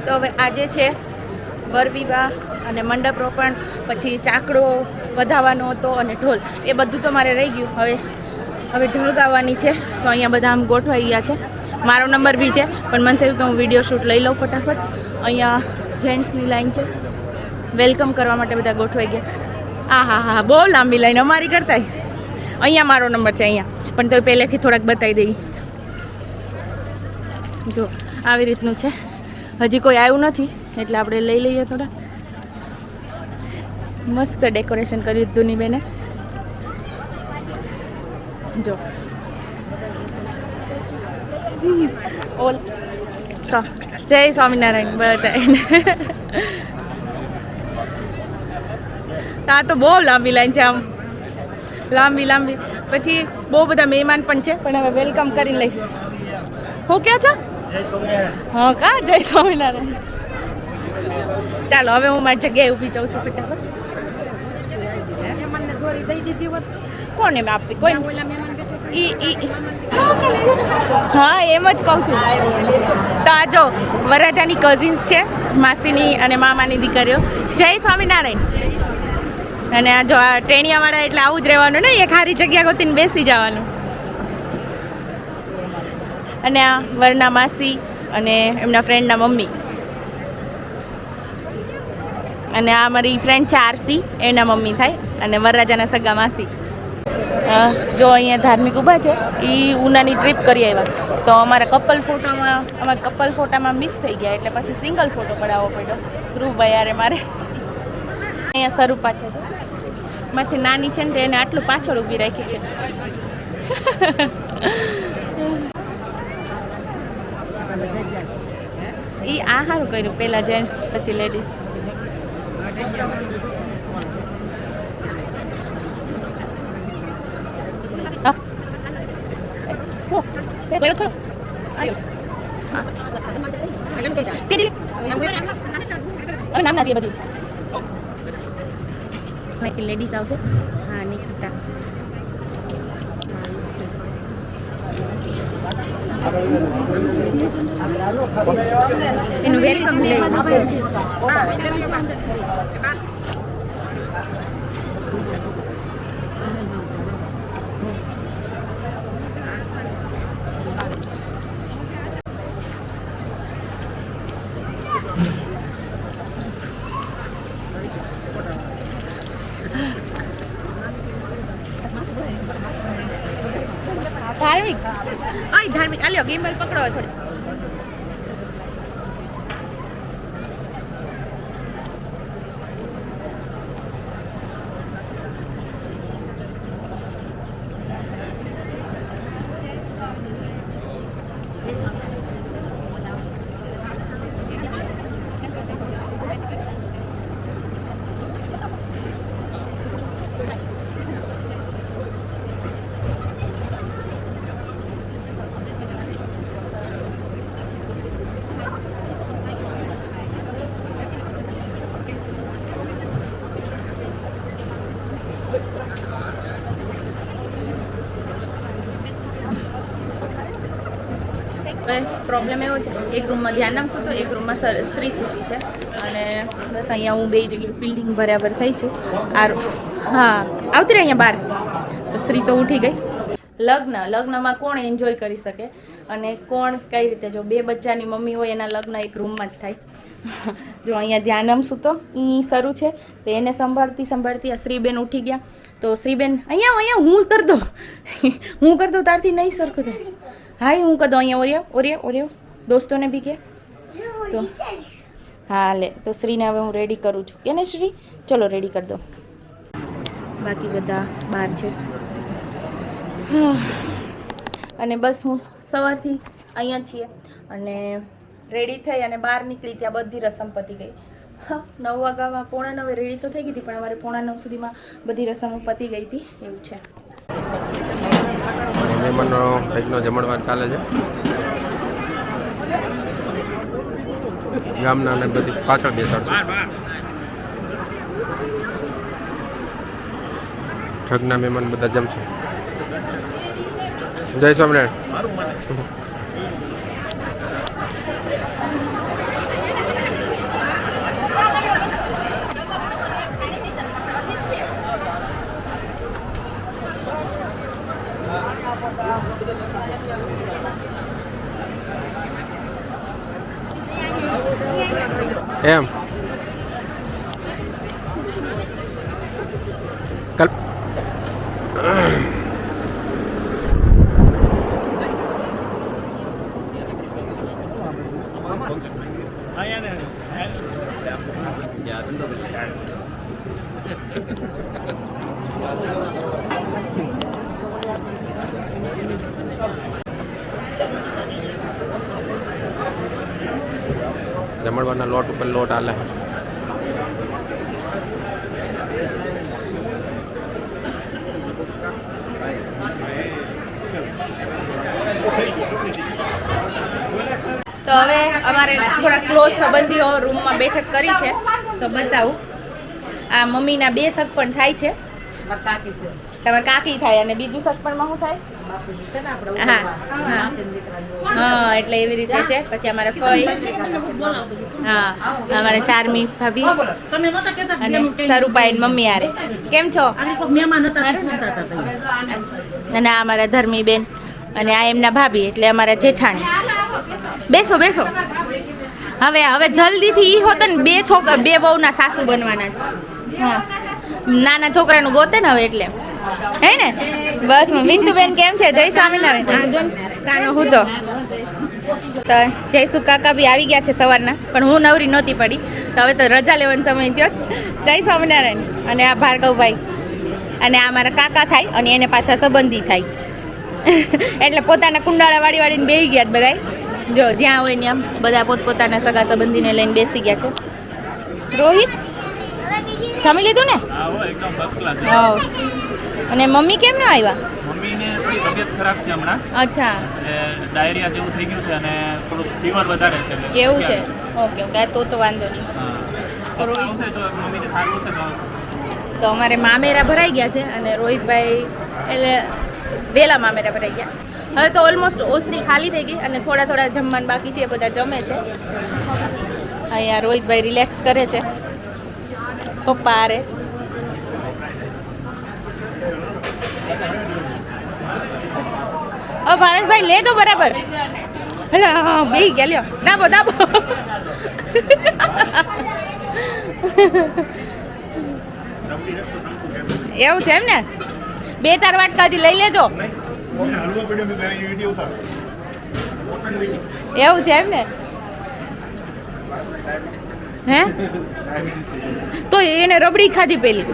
તો હવે આજે છે વરવિવાહ અને મંડપ રોપણ, પછી ચાકડો વધાવવાનો હતો અને ઢોલ, એ બધું તો મારે રહી ગયું. હવે ઢોલ ગાવાની છે, તો અહીંયા બધા આમ ગોઠવાઈ ગયા છે. મારો નંબર બી છે, પણ મને થયું કે હું વિડીયો શૂટ લઈ લઉં ફટાફટ. અહીંયા જેન્ટ્સની લાઈન છે, વેલકમ કરવા માટે બધા ગોઠવાઈ ગયા. હા, બહુ લાંબી લાઈન અમારી કરતાંય. અહીંયા મારો નંબર છે અહીંયા, પણ તો પહેલેથી થોડાક બતાવી દઈ. જો આવી રીતનું છે, હજી કોઈ આવ્યું નથી એટલે આપણે લઈ લઈએ થોડા. મસ્ત ડેકોરેશન કર્યું ધૂની બેને. જો ઓલ તો જય સ્વામિનારાયણ બધાને. આ તો બહુ લાંબી લાઈન છે, આમ લાંબી. પછી બહુ બધા મહેમાન પણ છે, પણ હવે વેલકમ કરીને લઈશ. હું ક્યાં છો? હા કા જય સ્વામિનારાયણ. ચાલો હવે હું મારી જગ્યાએ ઊભી જાઉં છું ફટાફટ. કોને આપી? કોઈ હા એમ જ કહું છું. તો આ જો વરરાજાની કઝિન્સ છે, માસીની અને મામાની દીકરીઓ. જય સ્વામિનારાયણ. અને આ જો આ ટેણિયાવાળા એટલે આવું જ રહેવાનું ને, એક સારી જગ્યા ગોતીને બેસી જવાનું. અને આ વરના માસી અને એમના ફ્રેન્ડના મમ્મી. અને આ મારી ફ્રેન્ડ છે આરસી, એના મમ્મી થાય, અને વરરાજાના સગા માસી. જો અહીંયા ધાર્મિક ઊભા છે, એ ઉનાની ટ્રીપ કરી આવ્યા. તો અમારા કપલ ફોટામાં મિસ થઈ ગયા, એટલે પછી સિંગલ ફોટો પડાવવો પડ્યો ધ્રુવભાઈ યારે મારે. અહીંયા સ્વરૂપા છે, માંથી નાની છે ને, એને આટલું પાછળ ઊભી રાખી છે. એ આ સારું કર્યું, પહેલાં જેન્ટ્સ પછી લેડીઝ. લેડીઝ આવશે. હા નિકિતા. એનું વેલકમ ધાર્મિક આલ્યો ગેમ્બલ પકડો થોડી. પ્રોબ્લેમ એવો છે, એક રૂમમાં ધ્યાનમ સૂતો, એક રૂમમાં શ્રી સૂતી છે. અને બસ અહીંયા હું બે જગ્યાએ ફિલ્ડિંગ બરાબર થઈ છું. હા આવતી રહી અહીંયા બહાર. તો શ્રી તો ઉઠી ગઈ. લગ્નમાં કોણ એન્જોય કરી શકે અને કોણ કઈ રીતે? જો બે બચ્ચાની મમ્મી હોય એના લગ્ન એક રૂમમાં જ થાય. જો અહીંયા ધ્યાનમ સૂતો એ શરૂ છે, તો એને સંભાળતી આ શ્રીબેન ઉઠી ગયા. તો શ્રીબેન અહીંયા હું કરી દઉં તારથી નહીં સરખું થાય. હા હું કરી દઉં અહીંયા ઓરિયો દોસ્તોને બી કે. તો હા લે, તો શ્રીને હવે હું રેડી કરું છું કે ને શ્રી? ચલો રેડી કરી દો. બાકી બધા બહાર છે. અને બસ હું સવારથી અહીંયા છીએ અને રેડી થઈ અને બહાર નીકળી ત્યાં બધી રસમ પતી ગઈ. 9 વાગ્યામાં 8:45 રેડી તો થઈ ગઈ હતી, પણ અમારે 8:45 સુધીમાં બધી રસમો પતી ગઈ હતી. એવું છે. મહેમાનનો કંઈકનો જમણવાર ચાલે છે. ગામના ને બધી પાછળ બેસાડશે. ઠગના મહેમાન બધા જમશે. જય સ્વામિનારાયણ. એમ કલ્પ જમણવારના લોટ ઉપર લોટ આલે તો હવે અમારે થોડા ક્લોઝ સંબંધીઓ રૂમમાં બેઠક કરી છે તો બતાવું આ મમ્મીના 2 સગ પણ થાય છે તમારે કાકી થાય અને બીજું સગ પણ શું થાય હા એટલે એવી રીતે છે પછી અમારે ફઈ હા અમારે ચારમી ભાભી અને સરુપાઈ મમ્મી આરે કેમ છો અને આ અમારા ધર્મી બેન અને આ એમના ભાભી એટલે અમારા જેઠાણી બેસો બેસો હવે જલ્દીથી ઈ હોત ને 2 વહુના સાસુ બનવાના છે હા નાના છોકરાનું ગોતે ને હવે એટલે હે ને બસ વિંતુબેન કેમ છે જય સ્વામિનારાયણ કાનો હું તો જયસુ કાકા બી આવી ગયા છે સવારના પણ હું નવરી નહોતી પડી તો હવે તો રજા લેવાનો સમય થયો જય સ્વામિનારાયણ અને આ ભાર્ગવભાઈ અને આ મારા કાકા થાય અને એને પાછા સંબંધી થાય એટલે પોતાના કુંડાળા વાળીને બેસી ગયા બધા જો જ્યાં હોય ત્યાં બધા પોતપોતાના સગા સંબંધીને લઈને બેસી ગયા છે રોહિત જમી લીધું ને હા અને મમ્મી કેમ ના આવ્યા મમ્મીને થોડી તબિયત ખરાબ છે હમણાં અચ્છા ડાયરિયા જેવું થઈ ગયું છે અને થોડુંક ફીવર વધારે છે એવું છે ઓકે તો વાંધો નહીં રોહિત આવશે તો મમ્મીને સારું હશે તો આવશે. તો અમારે મામેરા ભરાઈ ગયા છે અને રોહિતભાઈ એટલે વહેલા મામેરા ભરાઈ ગયા હવે તો ઓલમોસ્ટ ઓસરી ખાલી થઈ ગઈ અને થોડા જમવાનું બાકી છે એ બધા જમે છે અહીંયા રોહિતભાઈ રિલેક્સ કરે છે પપ્પા આરે ભાવેશભાઈ લે તો બરાબર હા બે ગયા લ્યો દાબો એવું છે એમ ને 2-4 વાટકાથી લઈ લેજો એવું છે એમ ને હે તો એને રબડી ખાધી પેલી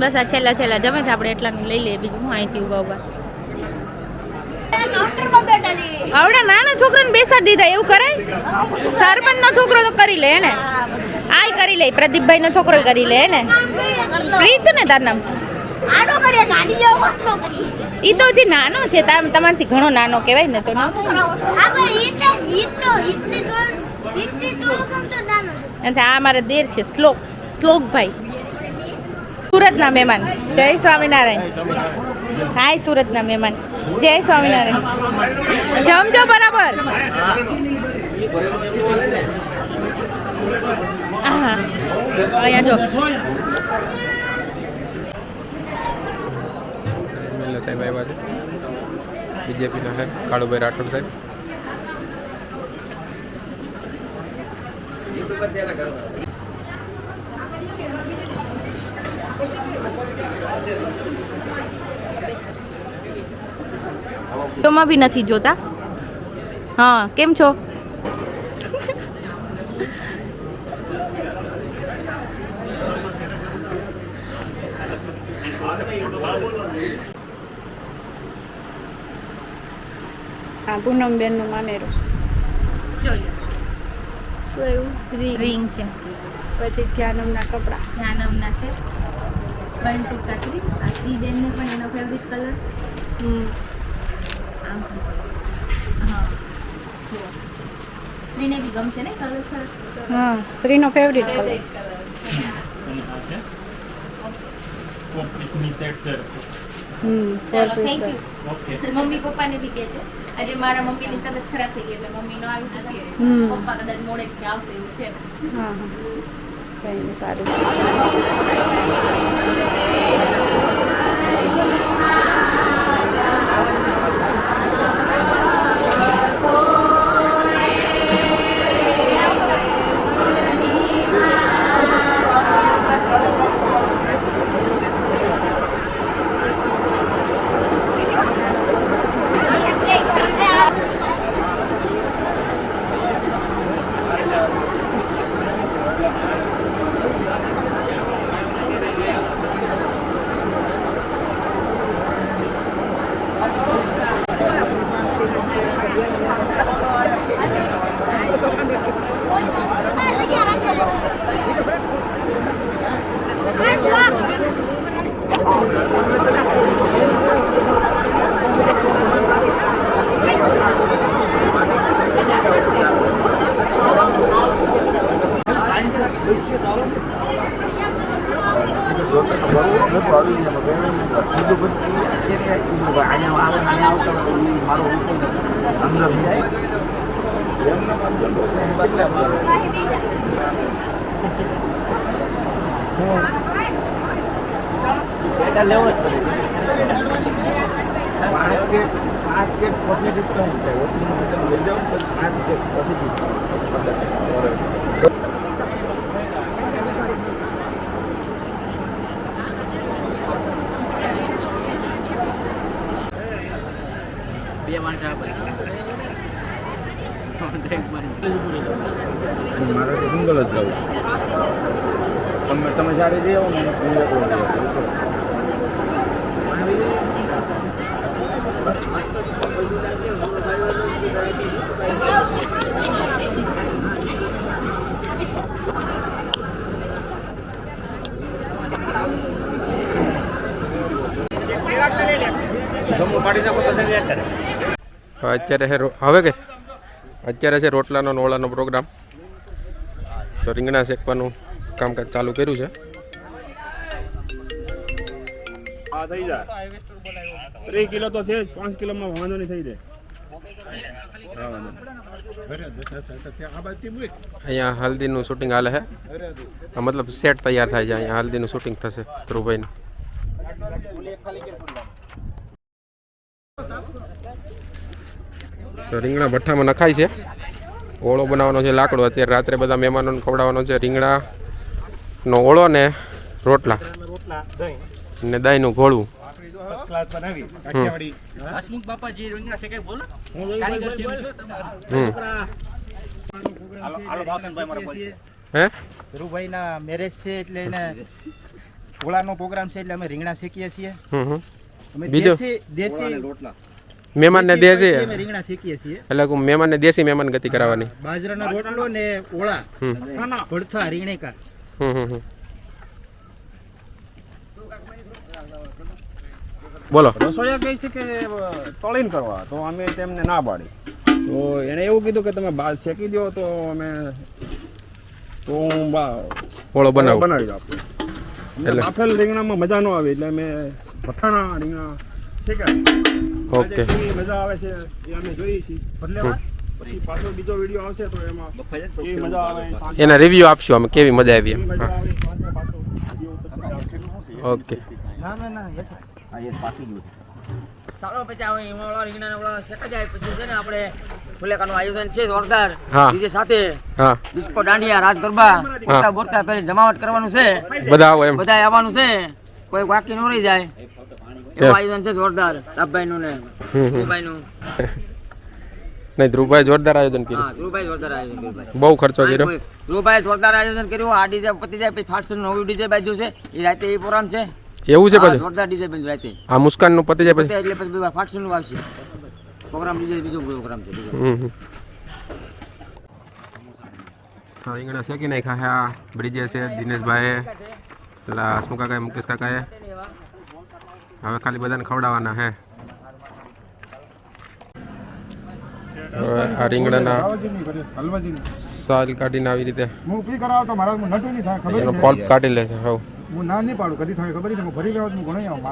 બસ આ છેલ્લા જમે છે આપણે એટલાનું લઈ લઈએ બીજું હું અહીંથી ઊભા આવડા નાના છોકરાને બેસાડી દીધા એવું કરાય સરપંચનો છોકરો તો કરી લે ને આય કરી લે પ્રદીપભાઈનો છોકરો કરી લે ને પ્રીત ને તાર નામ ઈ તો હજી નાનો છે તમારથી ઘણો નાનો કહેવાય ને તો અચ્છા આ મારા દેર છે શ્લોકભાઈ સુરતના મહેમાન જય સ્વામિનારાયણ હાય સુરતના મહેમાન જય સ્વામિનારાયણ જમજો બરાબર હા અહીંયા જો સાહેબ આવ્યા છે બીજેપીના છે કાળુભાઈ રાઠોડ સાહેબ માં બી નથી જોતા હા કેમ છો હા પૂનમબેનનું મામેરું શું એવું રિંગ છે પછી ધ્યાનમના કપડાં ધ્યાનમના છે બંધ કાકરી આ શ્રીબેનને પણ એનો ફેવરિટ કલર આમ હા જુઓ શ્રીને બી ગમશે ને કલર સરસ હા શ્રીનો ફેવરિટ કલર કોમ્પ્લીટની સેટ છે ચાલો થેન્ક યુ ઓકે મમ્મી પપ્પાને બી કહે છે આજે મારા મમ્મીની તબિયત ખરાબ થઈ ગઈ એટલે મમ્મી નો આવી શકે પપ્પા કદાચ મોડેથી આવશે એવું છે હા કંઈ નહીં સારું મારે તો સિંગલ જ જવું. તમે જ્યારે જઈ આવો ને એને અત્યારે છે હવે કે અત્યારે છે રોટલાનો ને ઓળાનો પ્રોગ્રામ. તો રીંગણા શેકવાનું કામકાજ ચાલુ કર્યું છે. હા થઈ જાય 3 કિલો તો છે 5 કિલોમાં વાંધો નહીં થઈ જાય. અહીંયા હલ્દીનું શૂટિંગ હાલે છે. મતલબ સેટ તૈયાર થાય છે. અહીંયા હલ્દીનું શૂટિંગ થશે ધ્રુવભાઈનું. તો રીંગણા ભઠ્ઠામાં નખાય છે. ઓળો બનાવવાનો છે લાકડો. અત્યારે રાત્રે બધા મહેમાનોને ખવડાવવાનો છે રીંગણાનો ઓળો ને રોટલા ને દહીંનું ઘોળવું. હે ધ્રુવભાઈના મેરેજ છે એટલે એને ઓળાનો પ્રોગ્રામ છે એટલે અમે રીંગણા શેકીએ છીએ. અમે બીજો દેશી મહેમાનને દેશી અમે રીંગણા શેકીએ છીએ. એટલે મહેમાનને દેશી મહેમાન ગતિ કરાવવાની. બાજરાનો રોટલો ને ઓળા ભડથા રીંગણેકા. બોલો. રસોઈયા કહે છે કે તળીને કરવા, તો અમે તેમને ના પાડી. તો એને એવું કીધું કે તમે બાદ શેકી દો તો અમે હું ઓળો બનાવું. બનાવી આપું. એટલે બાફેલ રીંગણામાં મજા ન આવે એટલે અમે ભઠ્ઠાના રીંગણા શેકાય. ઓકે. મજા આવે છે એ અમે જોઈએ છીએ. પછી પાછો બીજો વિડીયો આવશે તો એમાં એ મજા આવે. એના રિવ્યુ આપશું અમે કેવી મજા આવી. મજા આવે સાંજે પાછો વિડીયો આવશે. ઓકે. ના ચાલો પછી આવે એમાં ઓલા રીંગણાના ઓલા શેકા જાય પછી છે ને આપણે ફુલેકાનું આયોજન છે જોરદાર. હા. ડીજે સાથે હા ડિસ્કો દાંડિયા રાજ ગરબા બોરતા બોરતા પહેલી જમાવટ કરવાનું છે. બધા આવો એમ. બધા આવવાનું છે, કોઈ બાકી ન રહી જાય એવું આયોજન છે જોરદાર. રાબભાઈનું ને ધ્રુવભાઈનું. નહીં ધ્રુવભાઈ જોરદાર આયોજન કર્યું. હા ધ્રુવભાઈ જોરદાર આયોજન કર્યું. બહુ ખર્ચો કર્યો. ધ્રુવભાઈ જોરદાર આયોજન કર્યું. આ ડીજે પતી જાય પછી ફાટસન નવું ડીજે બાજુ છે એ રાતે એ પ્રોગ્રામ છે. એવું છે હા, પછી જોરદાર ડીજે બાજુ રાતે આ મુસ્કાનનું પતી જાય પછી. એટલે પછી ફાટસન નું આવશે પ્રોગ્રામ. ડીજે બીજો પ્રોગ્રામ છે બીજો. રીંગણા શેકી નાખ્યા છે. આ બ્રિજે છે દિનેશભાઈએ, પેલા હસમુખ કાકાએ, મુકેશ કાકાએ. હવે ખાલી બધાને ખવડાવવાના છે. હવે આ રીંગણાના સાલ કાઢીને આવી રીતે એનો પલ્પ કાઢી લે છે. હવે હું ના નહીં પાડું કદી થાય ખબર નહીં. ફરી ગયો હું ઘણો